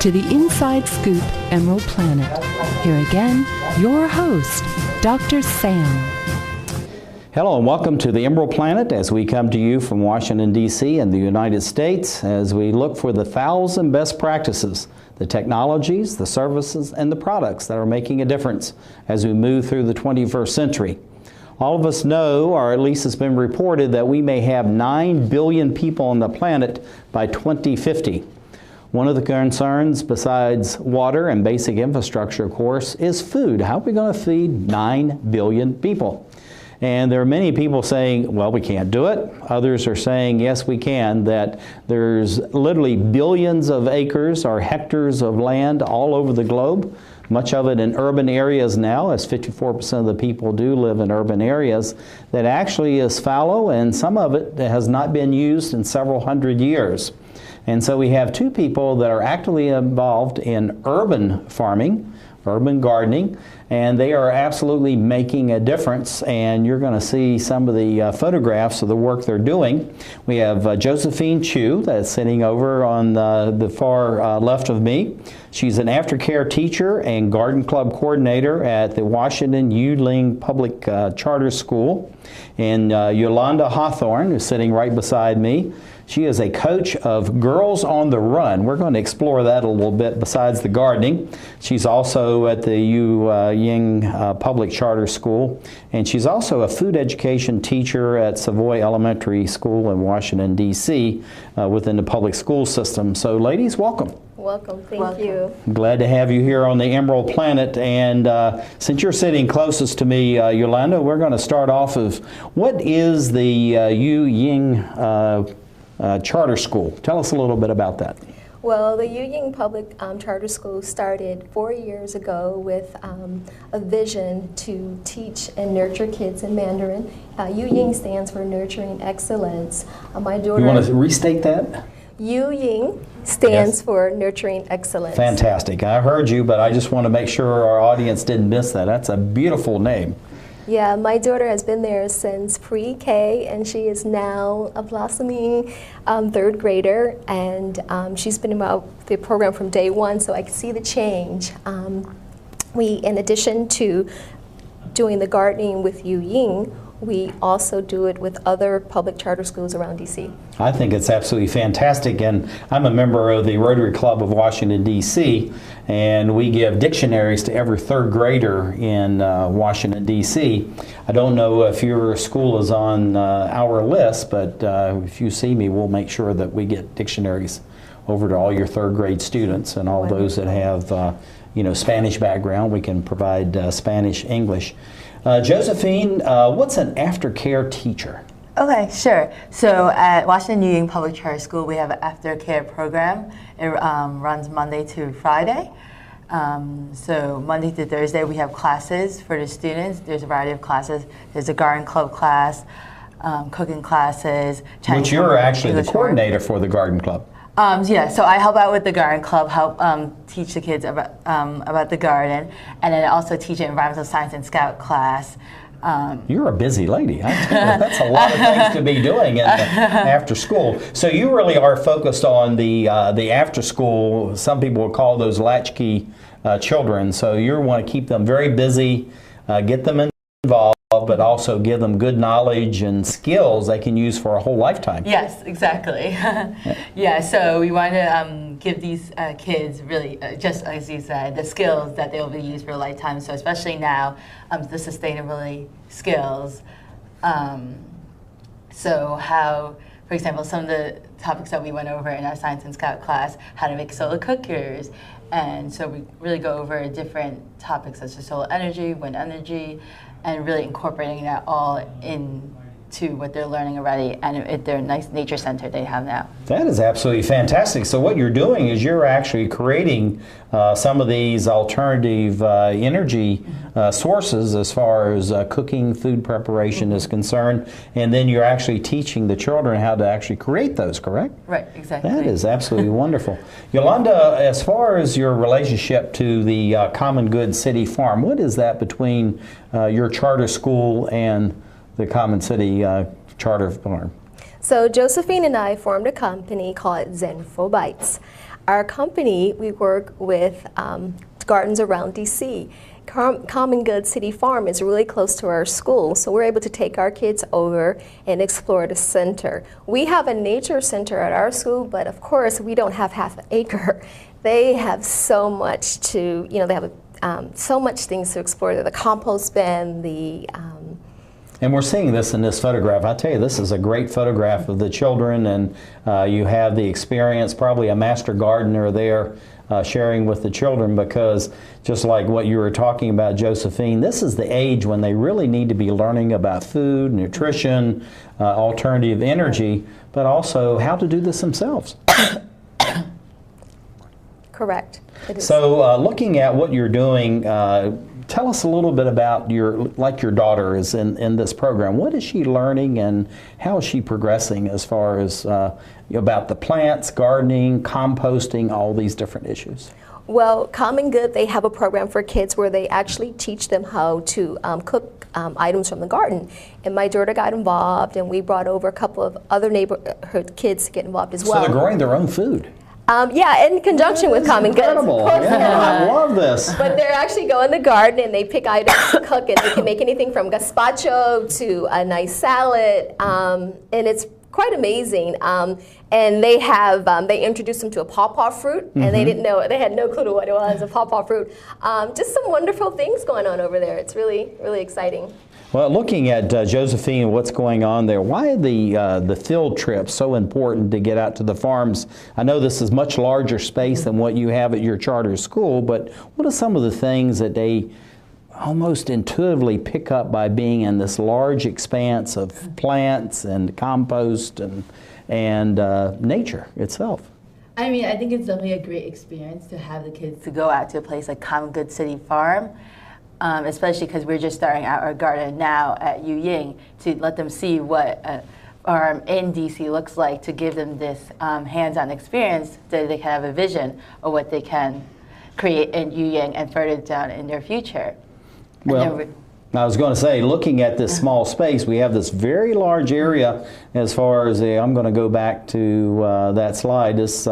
to the Inside Scoop Emerald Planet. Here again, your host, Dr. Sam. Hello and welcome to the Emerald Planet as we come to you from Washington, D.C. and the United States as we look for the 1,000 best practices, the technologies, the services, and the products that are making a difference as we move through the 21st century. All of us know, or at least it's been reported, that we may have 9 billion people on the planet by 2050. One of the concerns, besides water and basic infrastructure, of course, is food. How are we going to feed 9 billion people? And there are many people saying, well, we can't do it. Others are saying, yes, we can, that there's literally billions of acres or hectares of land all over the globe, much of it in urban areas now, as 54% of the people do live in urban areas, that actually is fallow, and some of it has not been used in several hundred years. And so we have two people that are actively involved in urban farming, urban gardening, and they are absolutely making a difference, and you're going to see some of the photographs of the work they're doing. We have Josephine Chu that's sitting over on the far left of me. She's an aftercare teacher and garden club coordinator at the Washington Yu-Ying Public Charter School. And Yolanda Hawthorne is sitting right beside me. She is a coach of Girls on the Run. We're going to explore that a little bit besides the gardening. She's also at the Yu-Ying Public Charter School, and she's also a food education teacher at Savoy Elementary School in Washington, D.C. Within the public school system. So ladies, welcome. Welcome, thank you. Glad to have you here on the Emerald Planet, and since you're sitting closest to me, Yolanda, we're going to start off of what is the Yu-Ying Charter School. Tell us a little bit about that. Well, the Yu-Ying Public Charter School started 4 years ago with a vision to teach and nurture kids in Mandarin. Yu-Ying stands for Nurturing Excellence. My daughter... You want to restate that? Yu-Ying stands for Nurturing Excellence. Fantastic. I heard you, but I just want to make sure our audience didn't miss that. That's a beautiful name. Yeah, my daughter has been there since pre-K, and she is now a blossoming third grader, and she's been about the program from day one, so I can see the change. In addition to doing the gardening with Yu-Ying, we also do it with other public charter schools around D.C. I think it's absolutely fantastic, and I'm a member of the Rotary Club of Washington, D.C., and we give dictionaries to every third grader in Washington, D.C. I don't know if your school is on our list, but if you see me, we'll make sure that we get dictionaries over to all your third grade students and all those that have Spanish background. We can provide Spanish, English. Josephine, what's an aftercare teacher? Okay, sure. So at Washington Yu-Ying Public Charter School, we have an aftercare program. It runs Monday to Friday. So Monday to Thursday, we have classes for the students. There's a variety of classes. There's a garden club class, cooking classes. Which you're actually the coordinator for the garden club. Yeah, so I help out with the garden club, help teach the kids about the garden, and then I also teach an environmental science and scout class. You're a busy lady. That's a lot of things to be doing after school. So you really are focused on the after school. Some people will call those latchkey children. So you want to keep them very busy, get them involved, but also give them good knowledge and skills they can use for a whole lifetime. Yes, exactly. Yeah, so we want to give these kids really, just as you said, the skills that they will be used for a lifetime. So especially now, the sustainability skills. So how, for example, some of the topics that we went over in our Science and Scout class, how to make solar cookers. And so we really go over different topics such as solar energy, wind energy, and really incorporating that all into what they're learning already and at their nice nature center they have now. That is absolutely fantastic. So what you're doing is you're actually creating some of these alternative energy sources as far as cooking, food preparation is concerned, and then you're actually teaching the children how to actually create those, correct? Right, exactly. That is absolutely wonderful. Yolanda, as far as your relationship to the Common Good City Farm, what is that between your charter school and the Common City Charter Farm? So Josephine and I formed a company called Zenfo Bites. our company, we work with gardens around DC. Common Good City Farm is really close to our school, so we're able to take our kids over and explore the center. We have a nature center at our school, but of course we don't have half an acre. They have so much to, they have so much things to explore. The compost bin, and we're seeing this in this photograph. I tell you, this is a great photograph of the children, and you have the experience, probably a master gardener there sharing with the children, because just like what you were talking about, Josephine, this is the age when they really need to be learning about food, nutrition, alternative energy, but also how to do this themselves. Correct. So looking at what you're doing, tell us a little bit about your daughter is in this program. What is she learning, and how is she progressing as far as about the plants, gardening, composting, all these different issues? Well, Common Good, they have a program for kids where they actually teach them how to cook items from the garden. And my daughter got involved, and we brought over a couple of other neighborhood kids to get involved as well. So they're growing their own food? Yeah, in conjunction with Common Good. Incredible. I love this. But they're actually go in the garden and they pick items to cook, and they can make anything from gazpacho to a nice salad, and it's quite amazing. And they have they introduced them to a pawpaw fruit, and they didn't know, they had no clue what it was, a pawpaw fruit. Just some wonderful things going on over there. It's really, really exciting. Well, looking at Josephine, what's going on there, why are the field trips so important to get out to the farms? I know this is much larger space than what you have at your charter school, but what are some of the things that they almost intuitively pick up by being in this large expanse of plants and compost and nature itself? I mean, I think it's definitely a great experience to have the kids to go out to a place like Common Good City Farm. Especially because we're just starting out our garden now at Yu-Ying, to let them see what a farm in DC looks like, to give them this hands-on experience so they can have a vision of what they can create in Yu-Ying and further down in their future. Well, I was going to say, looking at this small space, we have this very large area as far as I'm going to go back to that slide, this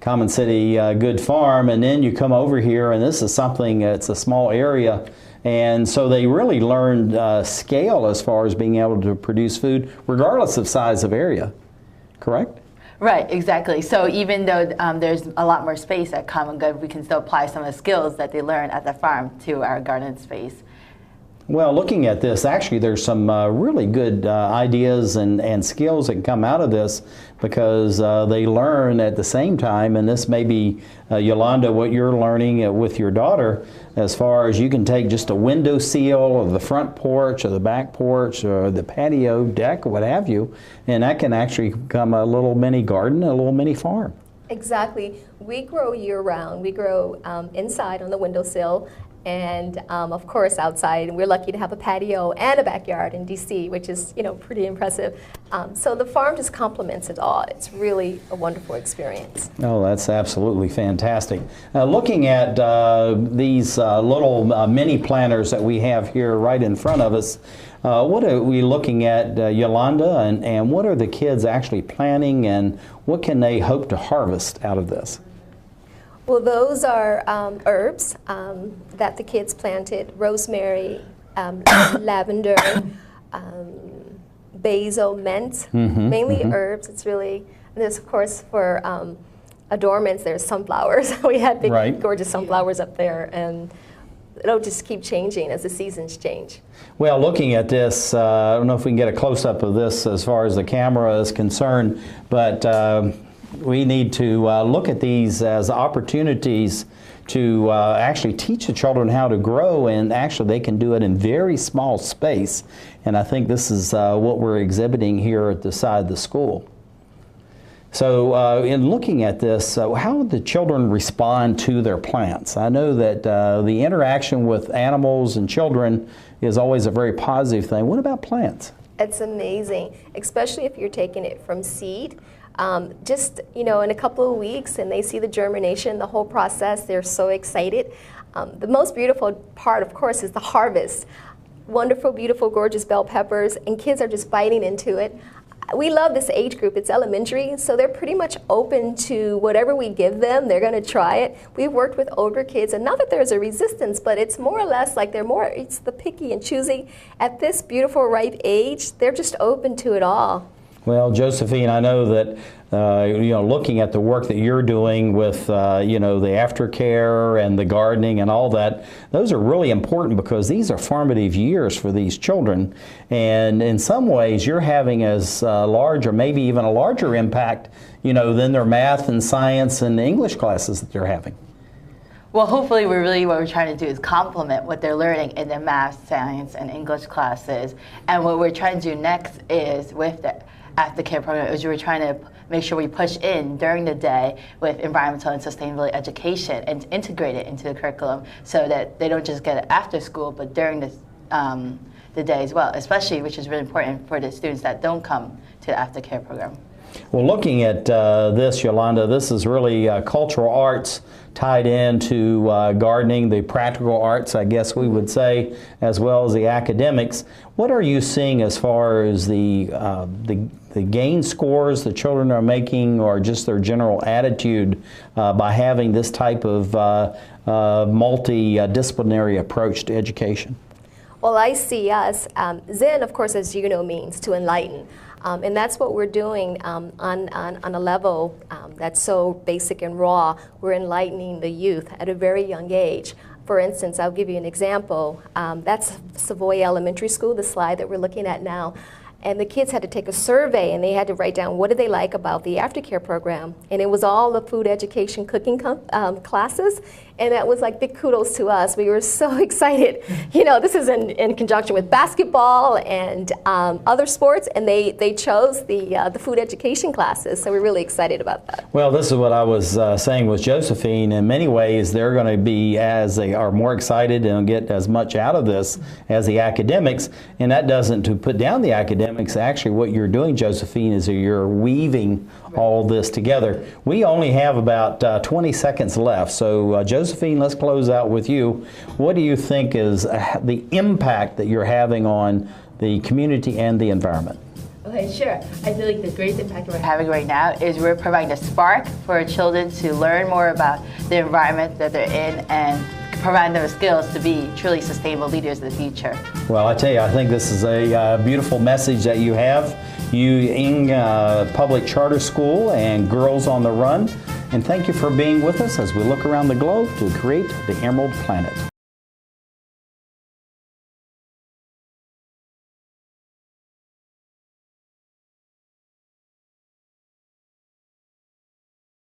Common City Good Farm, and then you come over here, and this is something, it's a small area, and so they really learned scale as far as being able to produce food regardless of size of area, correct? Right, exactly. So even though there's a lot more space at Common Good, we can still apply some of the skills that they learn at the farm to our garden space. Well, looking at this, actually there's some really good ideas and skills that can come out of this, because they learn at the same time, and this may be, Yolanda, what you're learning with your daughter, as far as you can take just a window seal of the front porch or the back porch or the patio deck or what have you, and that can actually become a little mini garden, a little mini farm. Exactly. We grow year-round. We grow inside on the windowsill, and of course outside. We're lucky to have a patio and a backyard in DC, which is pretty impressive. So the farm just complements it all. It's really a wonderful experience. Oh, that's absolutely fantastic. Looking at these little mini planters that we have here right in front of us, what are we looking at, Yolanda, and what are the kids actually planting, and what can they hope to harvest out of this? Well, those are herbs that the kids planted: rosemary, lavender, basil, mint, mainly herbs. It's really, there's of course for adornments, there's sunflowers. We had big gorgeous sunflowers up there, and it'll just keep changing as the seasons change. Well, looking at this, I don't know if we can get a close-up of this as far as the camera is concerned, but we need to look at these as opportunities to actually teach the children how to grow, and actually they can do it in very small space. And I think this is what we're exhibiting here at the side of the school. So in looking at this, how would the children respond to their plants? I know that the interaction with animals and children is always a very positive thing. What about plants? It's amazing, especially if you're taking it from seed. Just, in a couple of weeks, and they see the germination, the whole process, they're so excited. The most beautiful part, of course, is the harvest. Wonderful, beautiful, gorgeous bell peppers, and kids are just biting into it. we love this age group. It's elementary, so they're pretty much open to whatever we give them. They're going to try it. We've worked with older kids, and not that there's a resistance, but it's more or less like it's the picky and choosy. At this beautiful, ripe age, they're just open to it all. Well, Josephine, I know that looking at the work that you're doing with the aftercare and the gardening and all that, those are really important because these are formative years for these children, and in some ways you're having as large or maybe even a larger impact, than their math and science and English classes that they're having. Well, hopefully what we're trying to do is complement what they're learning in their math, science, and English classes. And what we're trying to do next is with the aftercare program is we're trying to make sure we push in during the day with environmental and sustainability education and integrate it into the curriculum so that they don't just get it after school, but during the day as well, especially, which is really important for the students that don't come to the aftercare program. Well, looking at this, Yolanda, this is really cultural arts tied into gardening, the practical arts, I guess we would say, as well as the academics. What are you seeing as far as the gain scores the children are making, or just their general attitude by having this type of multidisciplinary approach to education? Well, I see us, Zen, of course, as you know, means to enlighten. And that's what we're doing on a level that's so basic and raw. We're enlightening the youth at a very young age. For instance, I'll give you an example. That's Savoy Elementary School, the slide that we're looking at now. And the kids had to take a survey, and they had to write down what did they like about the aftercare program. And it was all the food education cooking classes. And that was like big kudos to us. We were so excited. This is in conjunction with basketball and other sports, and they chose the food education classes. So we're really excited about that. Well, this is what I was saying with Josephine. In many ways, they're going to be, as they are more excited and get as much out of this as the academics. And that doesn't to put down the academics. Actually, what you're doing, Josephine, is you're weaving all this together. We only have about 20 seconds left. So, Josephine, let's close out with you. What do you think is the impact that you're having on the community and the environment? Okay, sure. I feel like the greatest impact we're having right now is we're providing a spark for children to learn more about the environment that they're in and provide them skills to be truly sustainable leaders in the future. Well, I tell you, I think this is a beautiful message that you have. Yu-Ying Public Charter School and Girls on the Run. And thank you for being with us as we look around the globe to create the Emerald Planet.